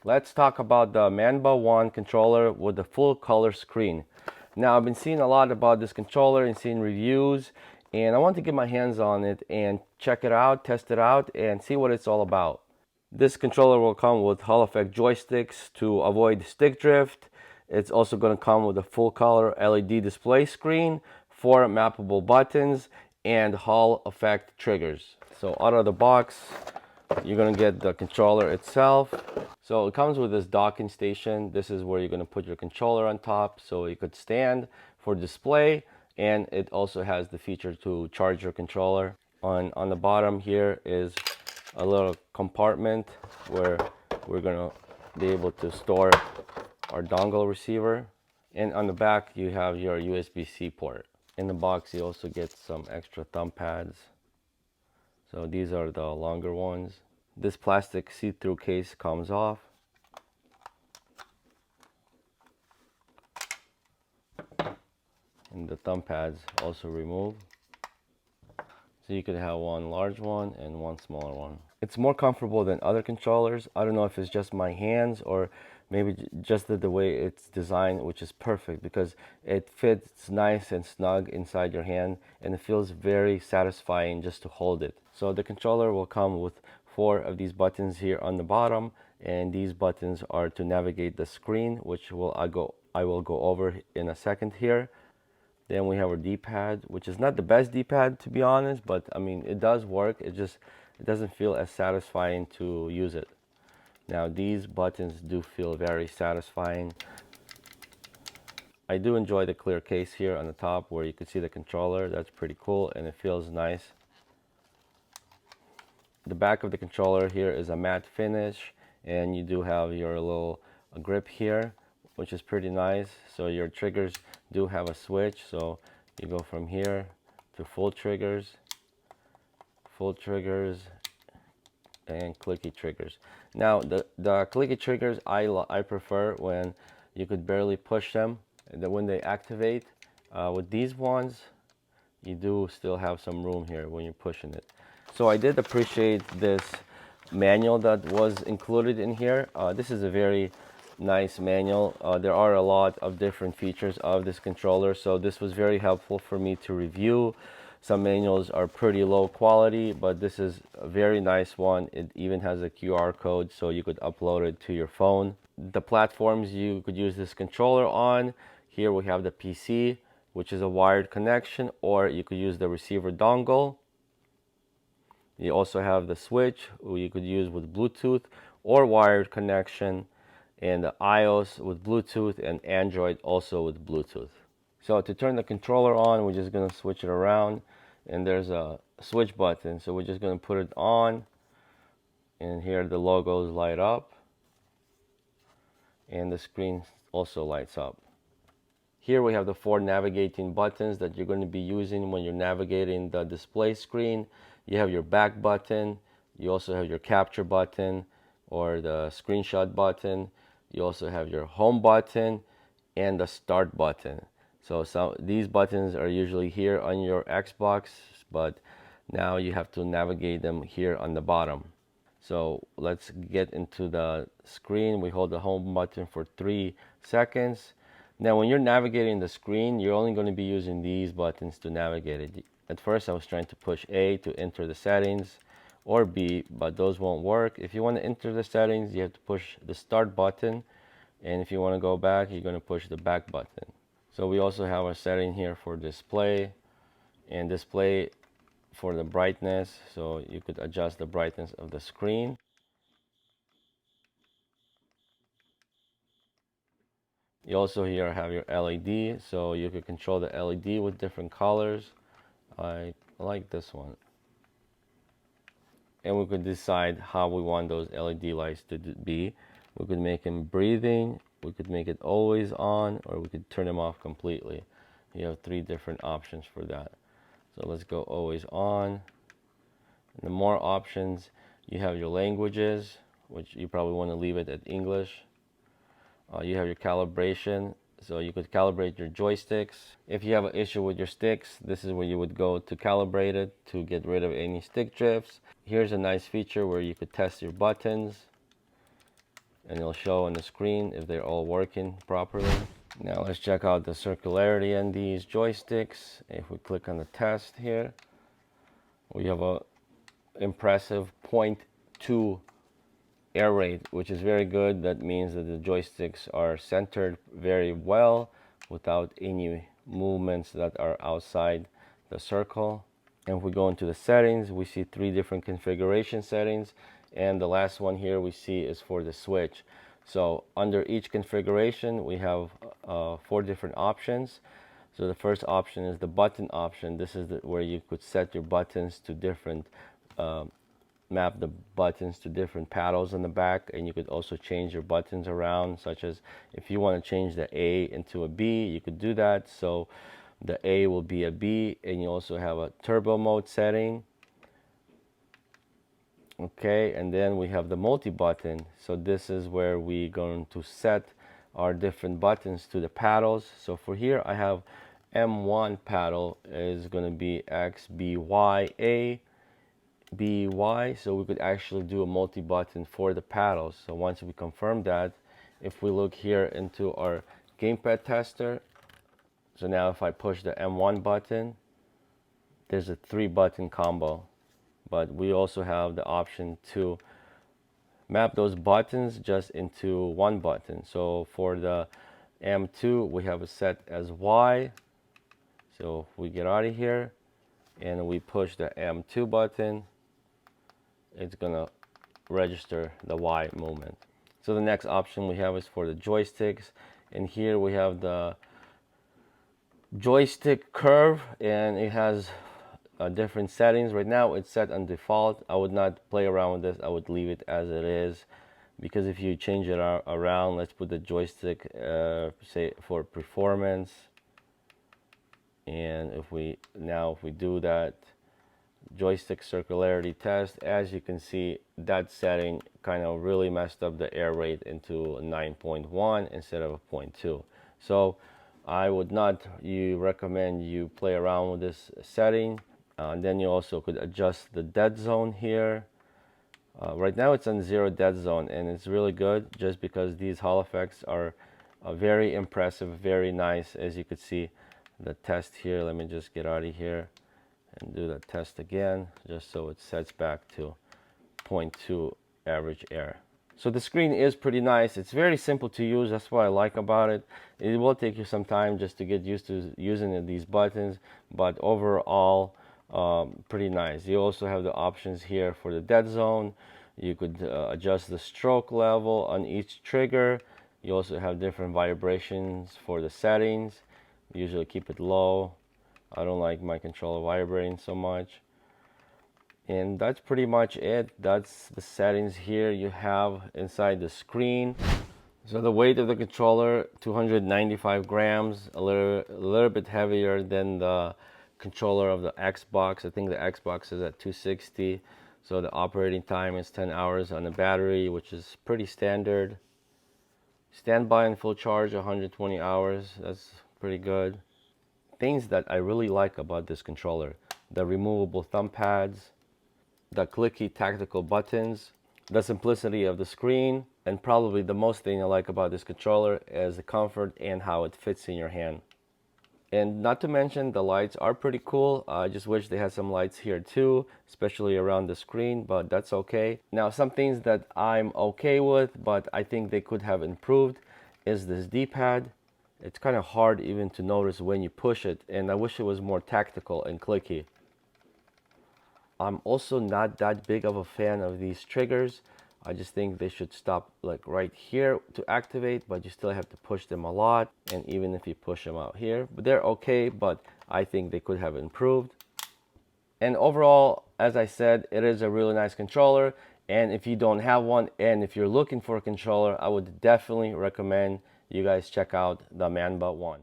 Let's talk about the Manba One controller with the full color screen. Now, I've been seeing a lot about this controller and seeing reviews, and I want to get my hands on it and check it out, test it out, and see what it's all about. This controller will come with Hall effect joysticks to avoid stick drift. It's also going to come with a full color LED display screen, 4 mappable buttons, and Hall effect triggers. So out of the box, you're going to get the controller itself. So it comes with this docking station. This is where you're going to put your controller on top so it could stand for display, and it also has the feature to charge your controller. On the bottom here is a little compartment where we're going to be able to store our dongle receiver, and on the back you have your USB-C port. In the box you also get some extra thumb pads. So these are the longer ones. This plastic see-through case comes off. And the thumb pads also remove. So you could have one large one and one smaller one. It's more comfortable than other controllers. I don't know if it's just my hands or maybe just the way it's designed, which is perfect because it fits nice and snug inside your hand, and it feels very satisfying just to hold it. So the controller will come with 4 of these buttons here on the bottom, and these buttons are to navigate the screen, which I will go over in a second here. Then we have our D-pad, which is not the best D-pad to be honest, but I mean it does work. It doesn't feel as satisfying to use it. Now these buttons do feel very satisfying. I do enjoy the clear case here on the top where you can see the controller. That's pretty cool and it feels nice. The back of the controller here is a matte finish, and you do have your little grip here, which is pretty nice. So your triggers do have a switch, so you go from here to full triggers, and clicky triggers. Now the clicky triggers I prefer when you could barely push them, and when they activate. With these ones you do still have some room here when you're pushing it. So I did appreciate this manual that was included in here. This is a very nice manual. There are a lot of different features of this controller, so this was very helpful for me to review. Some manuals are pretty low quality, but this is a very nice one. It even has a QR code so you could upload it to your phone. The platforms you could use this controller on, here we have the PC, which is a wired connection, or you could use the receiver dongle. You also have the switch you could use with Bluetooth or wired connection, and the iOS with Bluetooth, and Android also with Bluetooth. So to turn the controller on, we're just going to switch it around, and there's a switch button. So we're just going to put it on, and here the logos light up, and the screen also lights up. Here we have the 4 navigating buttons that you're going to be using when you're navigating the display screen. You have your back button, you also have your capture button or the screenshot button, you also have your home button and the start button. So these buttons are usually here on your Xbox, but now you have to navigate them here on the bottom. So let's get into the screen. We hold the home button for 3 seconds. Now when you're navigating the screen, you're only going to be using these buttons to navigate it. At first I was trying to push A to enter the settings, or B, but those won't work. If you want to enter the settings, you have to push the start button, and if you want to go back, you're going to push the back button. So we also have a setting here for display, and display for the brightness, so you could adjust the brightness of the screen. You also here have your LED, so you can control the LED with different colors. I like this one. And we could decide how we want those LED lights to be. We could make them breathing, we could make it always on, or we could turn them off completely. You have 3 different options for that. So let's go always on. And the more options, you have your languages, which you probably want to leave it at English. You have your calibration, so you could calibrate your joysticks. If you have an issue with your sticks, this is where you would go to calibrate it to get rid of any stick drifts. Here's a nice feature where you could test your buttons. and it'll show on the screen if they're all working properly. Now let's check out the circularity in these joysticks. If we click on the test here, we have a impressive 0.2 air rate, which is very good. That means that the joysticks are centered very well without any movements that are outside the circle. And if we go into the settings, we see 3 different configuration settings, and the last one here we see is for the switch. So under each configuration we have 4 different options. So the first option is the button option. This is where you could set your buttons to different map the buttons to different paddles on the back, and you could also change your buttons around, such as if you want to change the A into a B, you could do that. So the A will be a B, and you also have a turbo mode setting. Okay, and then we have the multi button. So this is where we're going to set our different buttons to the paddles. So for here I have M1 paddle is going to be X, B, Y, A, B, Y. So we could actually do a multi button for the paddles. So once we confirm that, if we look here into our gamepad tester, so now if I push the M1 button, there's a 3 button combo. But we also have the option to map those buttons just into 1 button. So for the M2 we have it set as Y. So if we get out of here and we push the M2 button, it's gonna register the Y movement. So the next option we have is for the joysticks, and here we have the joystick curve, and it has different settings. Right now it's set on default. I would not play around with this. I would leave it as it is, because if you change it around, let's put the joystick say for performance, and if we do that joystick circularity test, as you can see, that setting kind of really messed up the air rate into 9.1 instead of a 0.2. So I would not recommend you play around with this setting. And then you also could adjust the dead zone here. Right now it's on 0 dead zone, and it's really good just because these Hall effects are very impressive, very nice. As you could see the test here, let me just get out of here and do the test again, just so it sets back to 0.2 average air. So the screen is pretty nice. It's very simple to use. That's what I like about it. It will take you some time just to get used to using these buttons, but overall pretty nice. You also have the options here for the dead zone. You could adjust the stroke level on each trigger. You also have different vibrations for the settings. Usually keep it low. I don't like my controller vibrating so much. And that's pretty much it. That's the settings here you have inside the screen. So the weight of the controller, 295 grams, a little bit heavier than the controller of the Xbox. I think the Xbox is at 260. So the operating time is 10 hours on the battery, which is pretty standard. Standby and full charge 120 hours. That's pretty good. Things that I really like about this controller: the removable thumb pads, the clicky tactical buttons, the simplicity of the screen, and probably the most thing I like about this controller is the comfort and how it fits in your hand. And not to mention, the lights are pretty cool. I just wish they had some lights here too, especially around the screen, but that's okay. Now, some things that I'm okay with, but I think they could have improved, is this D-pad. It's kind of hard even to notice when you push it, and I wish it was more tactical and clicky. I'm also not that big of a fan of these triggers. I just think they should stop like right here to activate, but you still have to push them a lot. And even if you push them out here, but they're okay, but I think they could have improved. And overall, as I said, it is a really nice controller. And if you don't have one, and if you're looking for a controller, I would definitely recommend you guys check out the Manba One.